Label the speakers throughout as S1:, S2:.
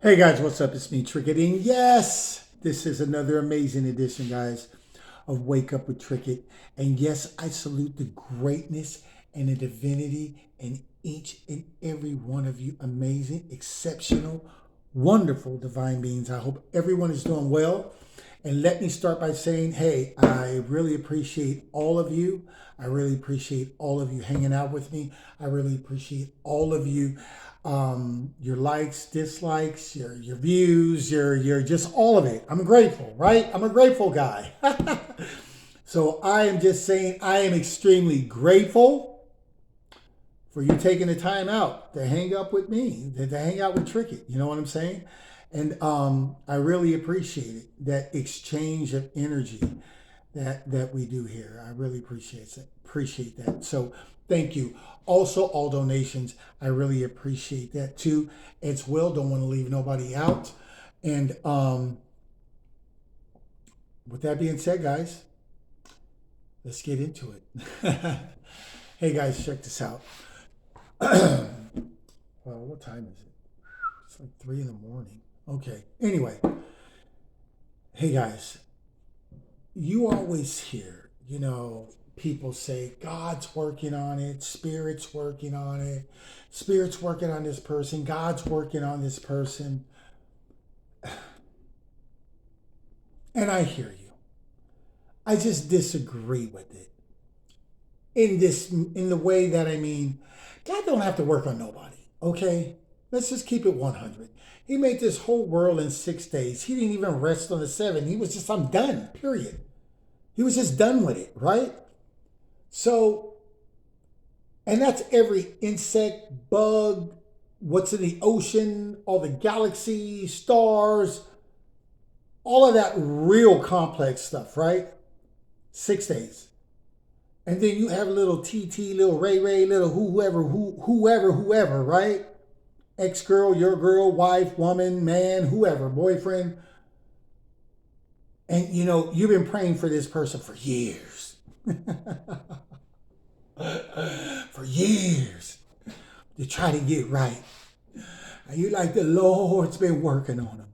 S1: Hey guys, what's up? It's me, Trickett. And yes, this is another amazing edition, guys, of Wake Up with Trickett. And yes, I salute the greatness and the divinity in each and every one of you amazing, exceptional, wonderful divine beings. I hope everyone is doing well. And let me start by saying, hey, I really appreciate all of you. I really appreciate all of you hanging out with me. I really appreciate all of you, your likes, dislikes, your views, your just all of it. I'm grateful, right? I'm a grateful guy. So I am just saying I am extremely grateful for you taking the time out to hang up with me, to hang out with Trickett. You know what I'm saying? And I really appreciate it, that exchange of energy that we do here. I really appreciate that. So thank you. Also, all donations, I really appreciate that too. As well, don't want to leave nobody out. And with that being said, guys, let's get into it. Hey guys, check this out. Well, what time is it? It's like 3 in the morning. Okay. Anyway, hey guys, you always hear, people say, God's working on it, Spirit's working on it, Spirit's working on this person, God's working on this person. And I hear you. I just disagree with it. In the way that I mean, God don't have to work on nobody, okay? Let's just keep it 100. He made this whole world in 6 days. He didn't even rest on the seven. He was just, I'm done, period. He was just done with it, right? So, and that's every insect, bug, what's in the ocean, all the galaxies, stars, all of that real complex stuff, right? 6 days. And then you have little TT, little Ray Ray, little whoever, right? Ex girl, your girl, wife, woman, man, whoever, boyfriend. And you've been praying for this person for years. For years. To try to get right. And you like, the Lord's been working on them.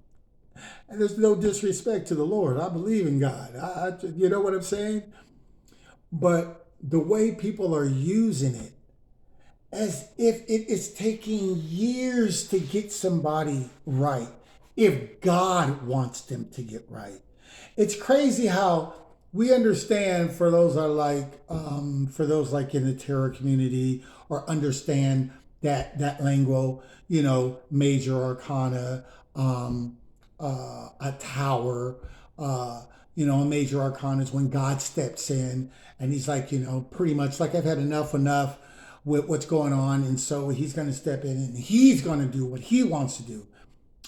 S1: And there's no disrespect to the Lord. I believe in God. You know what I'm saying? But the way people are using it, as if it is taking years to get somebody right, if God wants them to get right. It's crazy how we understand, for those like in the terror community, or understand that lingo, major arcana, a tower, a major arcana is when God steps in and he's like, pretty much like, I've had enough with what's going on, and so he's going to step in and he's going to do what he wants to do,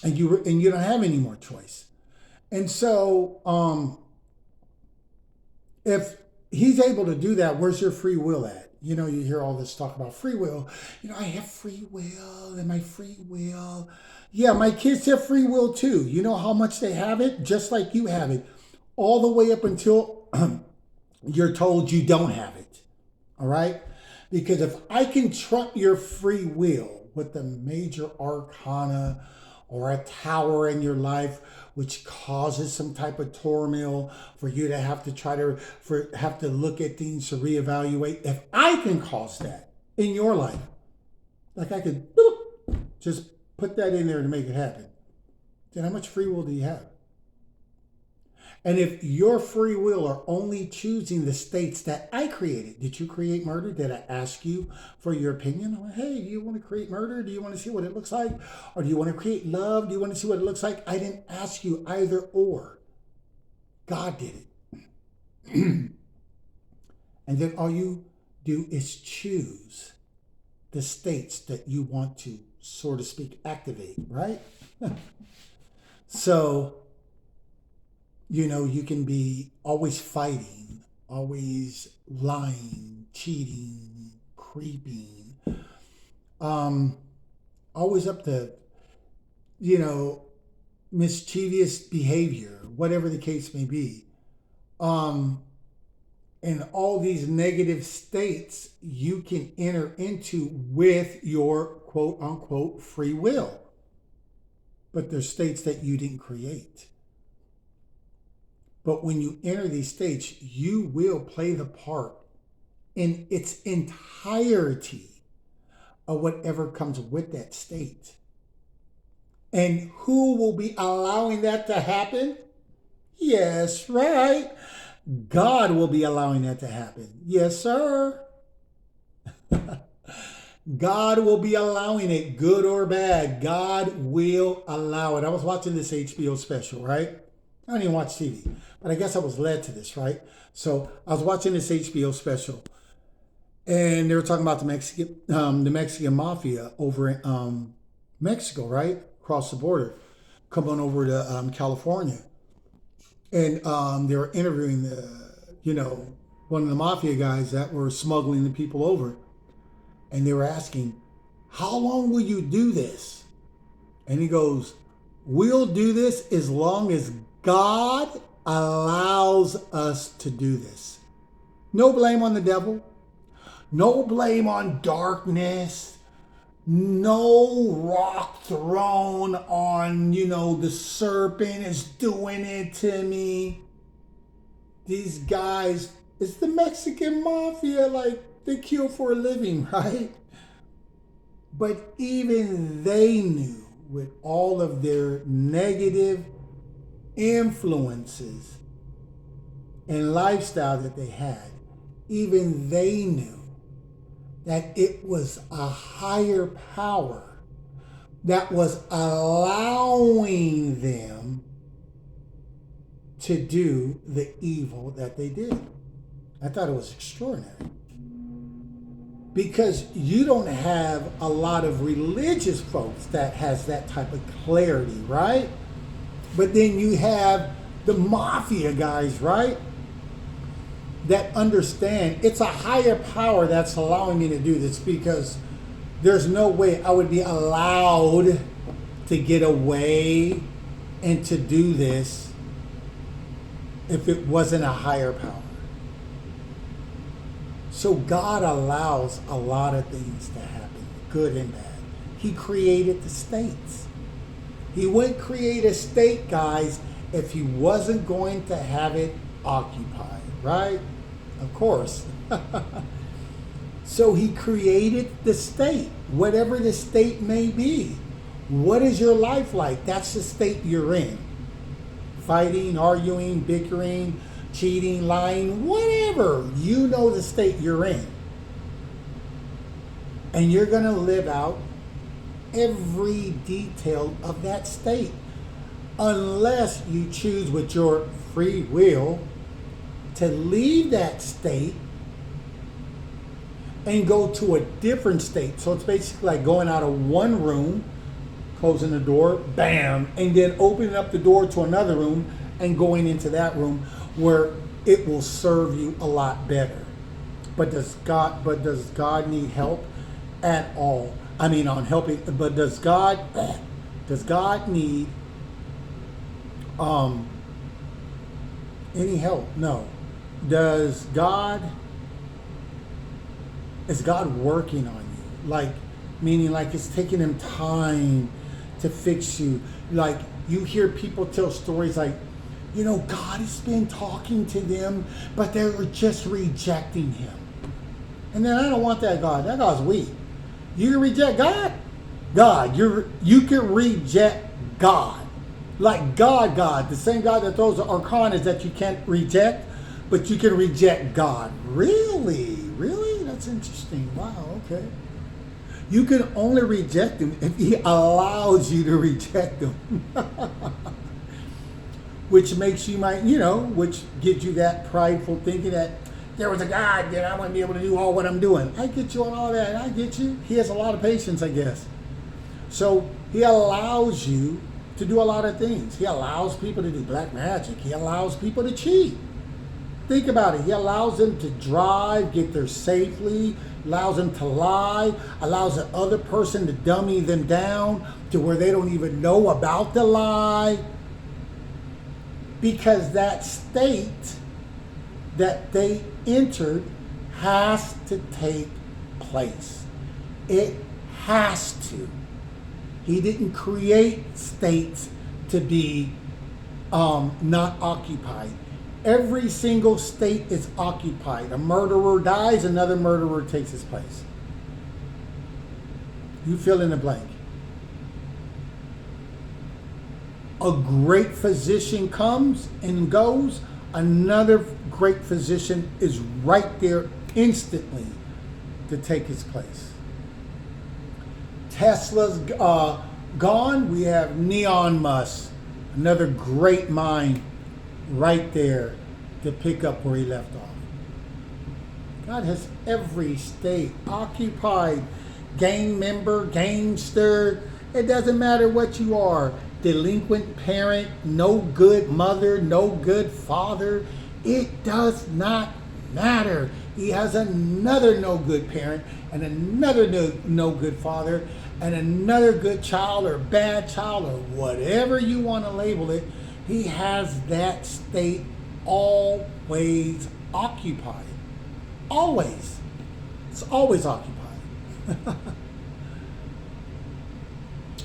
S1: and you don't have any more choice. And so, if he's able to do that, where's your free will at? You hear all this talk about free will. I have free will, and my free will. Yeah, my kids have free will too. You know how much they have it? Just like you have it. All the way up until you're told you don't have it. All right? Because if I can trump your free will with the major arcana or a tower in your life, which causes some type of turmoil for you to have to have to look at things to reevaluate. If I can cause that in your life, like I could just put that in there to make it happen, then how much free will do you have? And if your free will are only choosing the states that I created, did you create murder? Did I ask you for your opinion? Hey, do you want to create murder? Do you want to see what it looks like? Or do you want to create love? Do you want to see what it looks like? I didn't ask you either or. God did it. And then all you do is choose the states that you want to, so to speak, activate, right? So, you can be always fighting, always lying, cheating, creeping, um, always up to, you know, mischievous behavior, whatever the case may be. Um, and all these negative states you can enter into with your quote unquote free will. but they're states that you didn't create. But when you enter these states, you will play the part in its entirety of whatever comes with that state. And who will be allowing that to happen? Yes, right. God will be allowing that to happen. Yes, sir. God will be allowing it, good or bad. God will allow it. I was watching this HBO special, right? I don't even watch TV, but I guess I was led to this, right? So I was watching this HBO special, and they were talking about the Mexican mafia over in Mexico, right? Across the border, coming over to California. And they were interviewing one of the mafia guys that were smuggling the people over. And they were asking, how long will you do this? And he goes, we'll do this as long as God allows us to do this. No blame on the devil. No blame on darkness. No rock thrown on, the serpent is doing it to me. These guys, it's the Mexican mafia, like they kill for a living, right? But even they knew, with all of their negative influences and lifestyle that they had, even they knew that it was a higher power that was allowing them to do the evil that they did. I thought it was extraordinary. Because you don't have a lot of religious folks that has that type of clarity, right? But then you have the mafia guys, right? That understand it's a higher power that's allowing me to do this, because there's no way I would be allowed to get away and to do this if it wasn't a higher power. So God allows a lot of things to happen, good and bad. He created the states. He wouldn't create a state, guys, if he wasn't going to have it occupied, right? Of course. So he created the state, whatever the state may be. What is your life like? That's the state you're in. Fighting, arguing, bickering, cheating, lying, whatever. You know the state you're in. And you're going to live out every detail of that state, unless you choose with your free will to leave that state and go to a different state. So it's basically like going out of one room, closing the door, bam, and then opening up the door to another room and going into that room where it will serve you a lot better. But does God need help at all? I mean, on helping, but does God need any help? No. Is God working on you? Like, meaning like it's taking him time to fix you. Like, you hear people tell stories like, God has been talking to them, but they were just rejecting him. And then I don't want that God. That God's weak. You can reject God? You can reject God. Like God, the same God that throws the arcanas that you can't reject, but you can reject God. Really? That's interesting. Wow, okay. You can only reject him if he allows you to reject him. Which makes you which gives you that prideful thinking that there was a God, that I wouldn't be able to do all what I'm doing. I get you on all that. I get you. He has a lot of patience, I guess. So he allows you to do a lot of things. He allows people to do black magic. He allows people to cheat. Think about it. He allows them to drive, get there safely, allows them to lie, allows the other person to dummy them down to where they don't even know about the lie. Because that state that they entered has to take place. It has to. He didn't create states to be not occupied. Every single state is occupied. A murderer dies, another murderer takes his place. You fill in the blank. A great physician comes and goes, another great physician is right there instantly to take his place. Tesla's gone, we have Elon Musk, another great mind right there to pick up where he left off. God has every state occupied. Gang member, gangster, it doesn't matter what you are. Delinquent parent, no good mother, no good father. It does not matter. He has another no good parent and another no good father and another good child or bad child or whatever you want to label it. He has that state always occupied. Always. It's always occupied.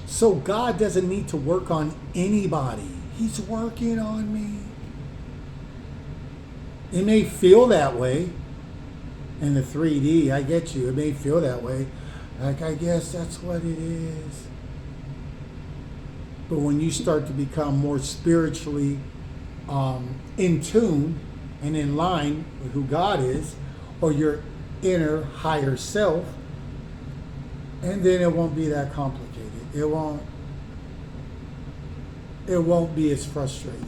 S1: So God doesn't need to work on anybody. He's working on me. It may feel that way in the 3D. I get you. It may feel that way. Like, I guess that's what it is. But when you start to become more spiritually in tune and in line with who God is, or your inner higher self, and then it won't be that complicated. It won't be as frustrating.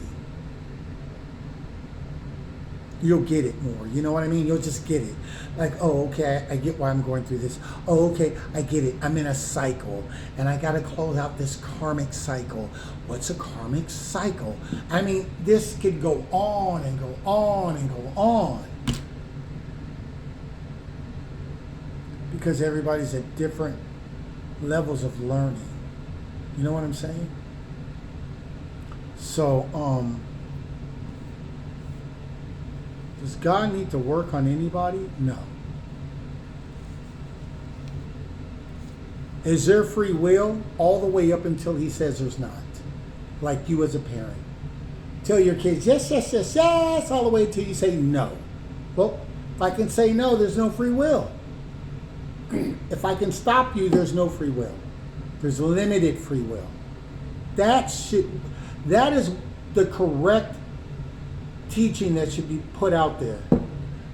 S1: You'll get it more. You know what I mean? You'll just get it. Like, oh, okay, I get why I'm going through this. Oh, okay, I get it. I'm in a cycle, and I got to close out this karmic cycle. What's a karmic cycle? I mean, this could go on and go on and go on. Because everybody's at different levels of learning. You know what I'm saying? So, does God need to work on anybody? No. Is there free will? All the way up until he says there's not. Like you as a parent. Tell your kids, yes, yes, yes, yes, all the way until you say no. Well, if I can say no, there's no free will. If I can stop you, there's no free will. There's limited free will. That is the correct teaching that should be put out there.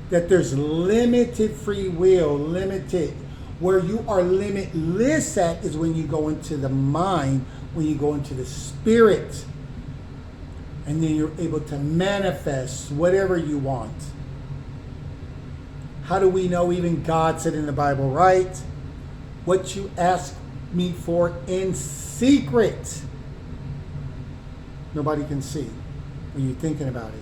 S1: That there's limited free will, limited. Where you are limitless at is when you go into the mind, when you go into the spirit. And then you're able to manifest whatever you want. How do we know? Even God said in the Bible, right? What you ask me for in secret, nobody can see when you're thinking about it.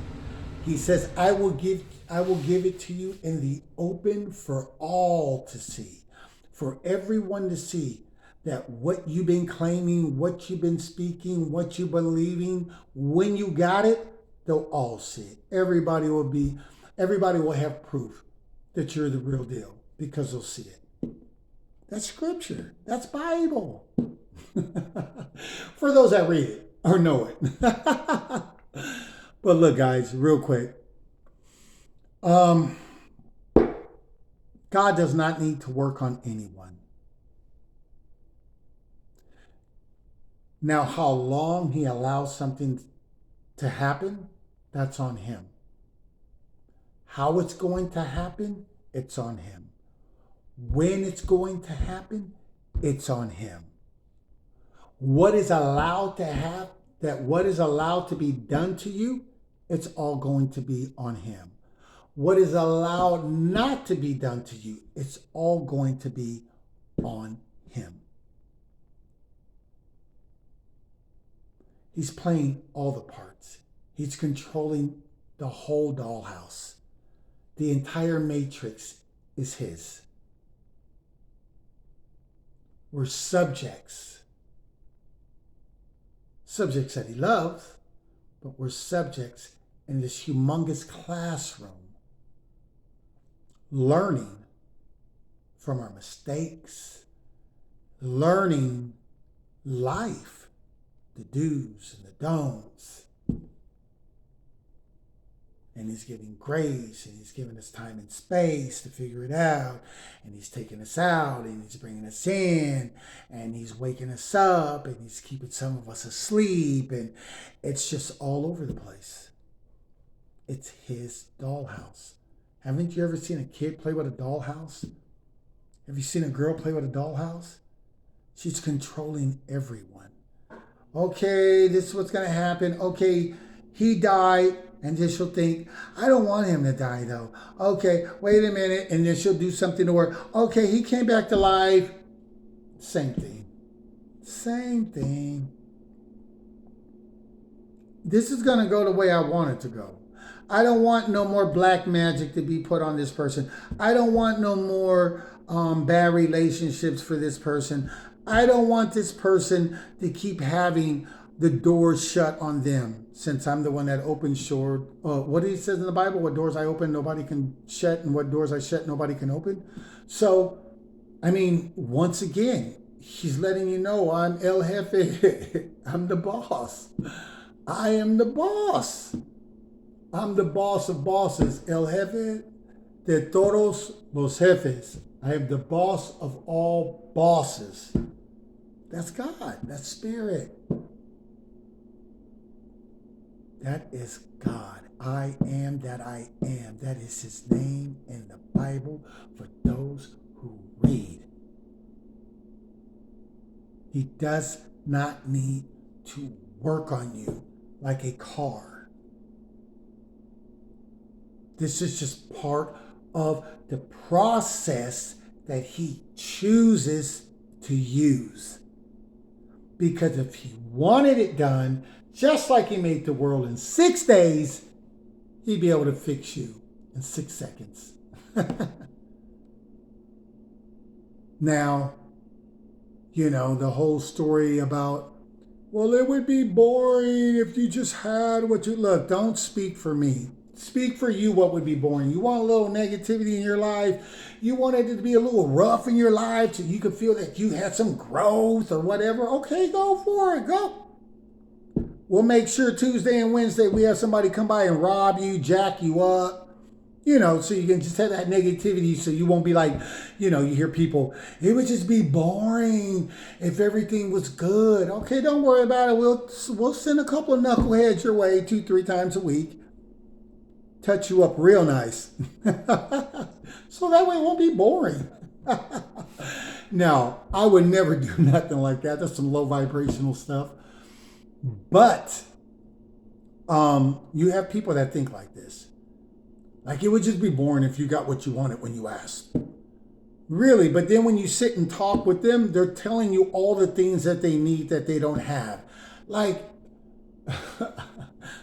S1: He says, I will give it to you in the open for all to see, for everyone to see, that what you've been claiming, what you've been speaking, what you're believing, when you got it, they'll all see it. Everybody will have proof that you're the real deal because they'll see it. That's scripture. That's Bible. For those that read it or know it. But look, guys, real quick. God does not need to work on anyone. Now, how long he allows something to happen, that's on him. How it's going to happen, it's on him. When it's going to happen, it's on him. What is allowed to be done to you, it's all going to be on him. What is allowed not to be done to you, it's all going to be on him. He's playing all the parts. He's controlling the whole dollhouse. The entire matrix is his. We're subjects. Subjects that he loves, but we're subjects in this humongous classroom, learning from our mistakes, learning life, the do's and the don'ts. And he's giving grace, and he's giving us time and space to figure it out. And he's taking us out, and he's bringing us in, and he's waking us up, and he's keeping some of us asleep. And it's just all over the place. It's his dollhouse. Haven't you ever seen a kid play with a dollhouse? Have you seen a girl play with a dollhouse? She's controlling everyone. Okay, this is what's going to happen. Okay, he died. And then she'll think, I don't want him to die though. Okay, wait a minute. And then she'll do something to her. Okay, he came back to life. Same thing. Same thing. This is going to go the way I want it to go. I don't want no more black magic to be put on this person. I don't want no more bad relationships for this person. I don't want this person to keep having the doors shut on them, since I'm the one that opens what he says in the Bible, what doors I open, nobody can shut, and what doors I shut, nobody can open. So, I mean, once again, he's letting you know I'm El Jefe. I'm the boss. I am the boss. I'm the boss of bosses. El Jefe de todos los jefes. I am the boss of all bosses. That's God. That's spirit. That is God. I am that I am. That is his name in the Bible for those who read. He does not need to work on you like a car. This is just part of the process that he chooses to use. Because if he wanted it done, just like he made the world in 6 days, he'd be able to fix you in 6 seconds. Now, you know, the whole story about, well, it would be boring if you just had what you... Look, don't speak for me. Speak for you what would be boring. You want a little negativity in your life. You wanted it to be a little rough in your life so you could feel that you had some growth or whatever. Okay, go for it. Go. We'll make sure Tuesday and Wednesday we have somebody come by and rob you, jack you up, you know, so you can just have that negativity so you won't be like, you know, you hear people, it would just be boring if everything was good. Okay, don't worry about it. We'll send a couple of knuckleheads your way 2-3 times a week. Touch you up real nice. So that way it won't be boring. No, I would never do nothing like that. That's some low vibrational stuff. But you have people that think like this. Like it would just be boring if you got what you wanted when you asked. Really, but then when you sit and talk with them, they're telling you all the things that they need that they don't have. Like,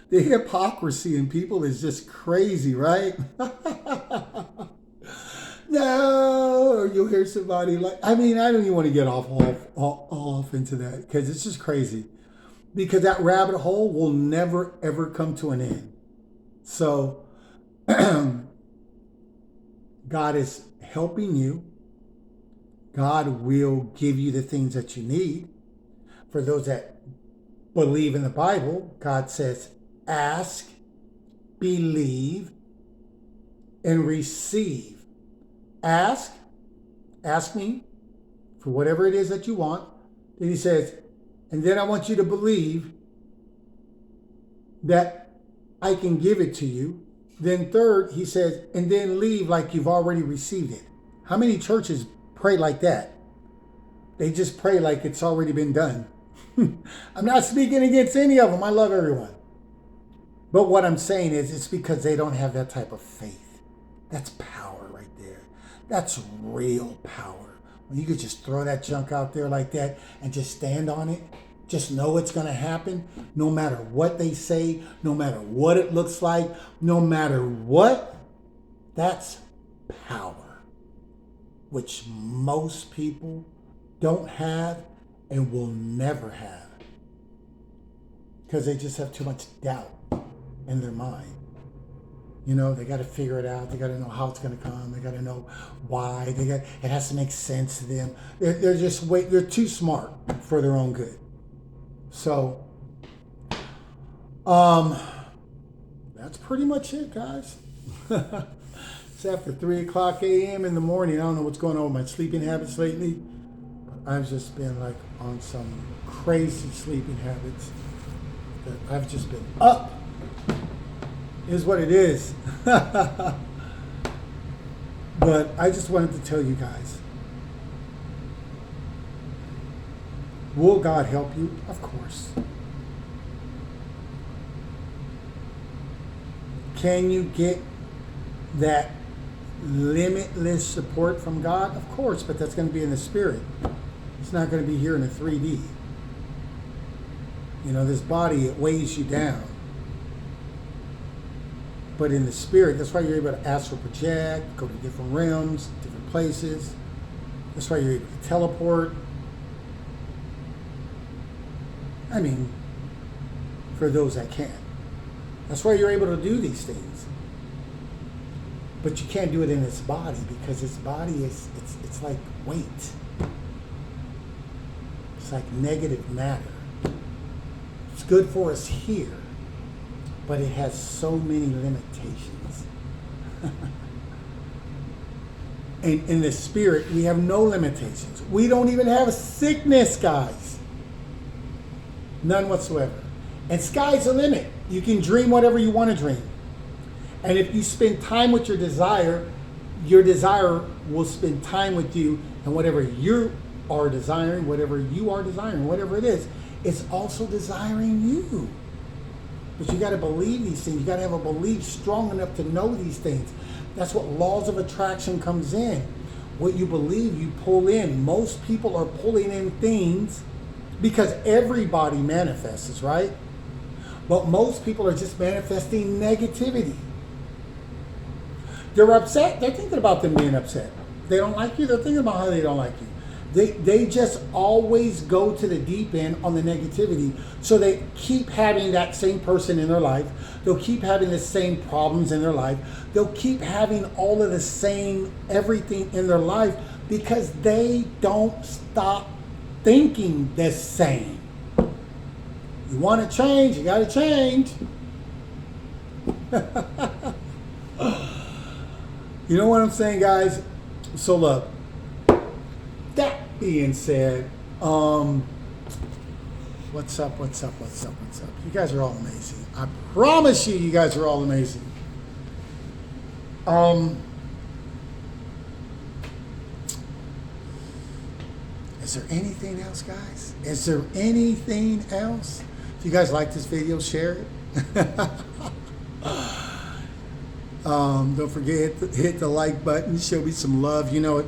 S1: the hypocrisy in people is just crazy, right? No, or you'll hear somebody like, I mean, I don't even want to get off into that because it's just crazy. Because that rabbit hole will never, ever come to an end. So, God is helping you. God will give you the things that you need. For those that believe in the Bible, God says, ask, believe, and receive. Ask me for whatever it is that you want. Then he says, and then I want you to believe that I can give it to you. Then third, he says, and then leave like you've already received it. How many churches pray like that? They just pray like it's already been done. I'm not speaking against any of them. I love everyone. But what I'm saying is it's because they don't have that type of faith. That's power right there. That's real power. When you could just throw that junk out there like that and just stand on it. Just know it's going to happen no matter what they say, no matter what it looks like, no matter what. That's power, which most people don't have and will never have because they just have too much doubt in their mind. You know, they got to figure it out. They got to know how it's going to come. They got to know why. It has to make sense to them. They're just they're too smart for their own good. So, that's pretty much it, guys. It's after 3 o'clock a.m. in the morning. I don't know what's going on with my sleeping habits lately. But I've just been like on some crazy sleeping habits that I've just been up. Is what it is. But I just wanted to tell you guys, will God help you? Of course. Can you get that limitless support from God? Of course, but that's going to be in the spirit. It's not going to be here in a 3D. You know, this body, it weighs you down. But in the spirit, that's why you're able to astral project, go to different realms, different places. That's why you're able to teleport. I mean, for those that can. That's why you're able to do these things. But you can't do it in its body because its body is, it's like weight. It's like negative matter. It's good for us here, but it has so many limitations. And in the spirit, we have no limitations. We don't even have sickness, guys. None whatsoever. And sky's the limit. You can dream whatever you want to dream. And if you spend time with your desire will spend time with you, and whatever you are desiring, whatever it is, it's also desiring you. But you got to believe these things. You got to have a belief strong enough to know these things. That's what laws of attraction comes in. What you believe, you pull in. Most people are pulling in things because everybody manifests, right? But most people are just manifesting negativity. They're upset. They're thinking about them being upset. They don't like you. They're thinking about how they don't like you. They just always go to the deep end on the negativity. So they keep having that same person in their life. They'll keep having the same problems in their life. They'll keep having all of the same everything in their life because they don't stop thinking the same. You want to change, you got to change. You know what I'm saying, guys? So look, that being said, what's up? You guys are all amazing. I promise you guys are all amazing. Is there anything else, guys? Is there anything else? If you guys like this video, share it. Don't forget to hit the like button. Show me some love. You know, it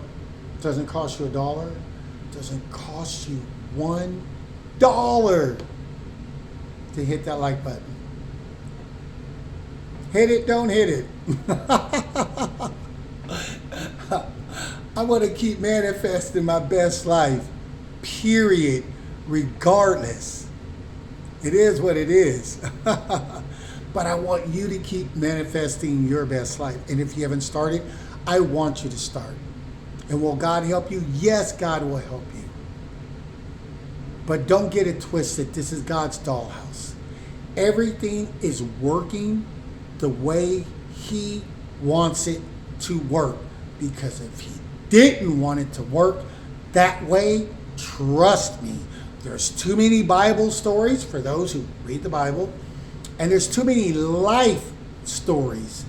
S1: doesn't cost you $1. It doesn't cost you $1 to hit that like button. Hit it, don't hit it. I want to keep manifesting my best life, period, regardless. It is what it is. But I want you to keep manifesting your best life. And if you haven't started, I want you to start. And will God help you? Yes, God will help you. But don't get it twisted. This is God's dollhouse. Everything is working the way He wants it to work. Because if He didn't want it to work that way, trust me, there's too many Bible stories for those who read the Bible, and there's too many life stories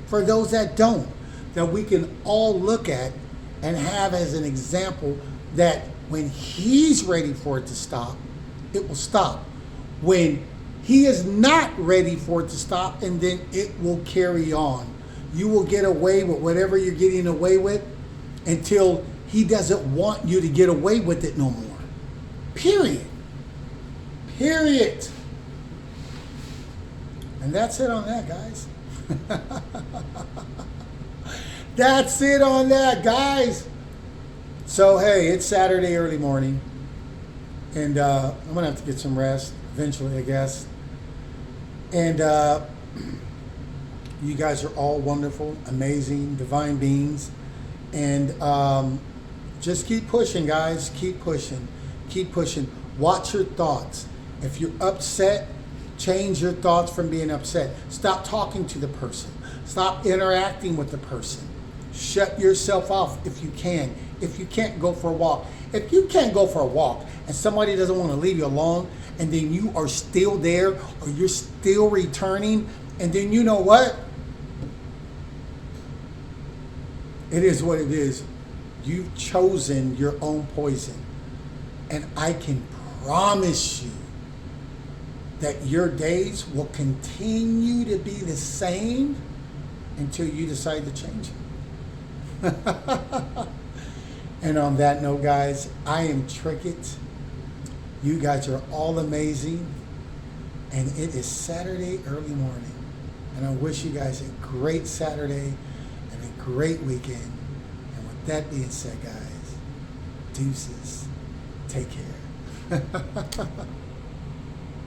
S1: for those that don't, that we can all look at and have as an example that when He's ready for it to stop, it will stop. When He is not ready for it to stop, and then it will carry on. You will get away with whatever you're getting away with until He doesn't want you to get away with it no more. Period. Period. And that's it on that, guys. That's it on that, guys. So, hey, it's Saturday early morning. And I'm going to have to get some rest eventually, I guess. And You guys are all wonderful, amazing, divine beings. And just keep pushing, guys. Keep pushing. Keep pushing. Watch your thoughts. If you're upset, change your thoughts from being upset. Stop talking to the person. Stop interacting with the person. Shut yourself off if you can. If you can't, go for a walk. If you can't go for a walk and somebody doesn't want to leave you alone, and then you are still there or you're still returning, and then you know what? It is what it is. You've chosen your own poison. And I can promise you that your days will continue to be the same until you decide to change it. And on that note, guys, I am Trickett. You guys are all amazing. And it is Saturday early morning. And I wish you guys a great Saturday and a great weekend. And with that being said, guys, deuces. Take care.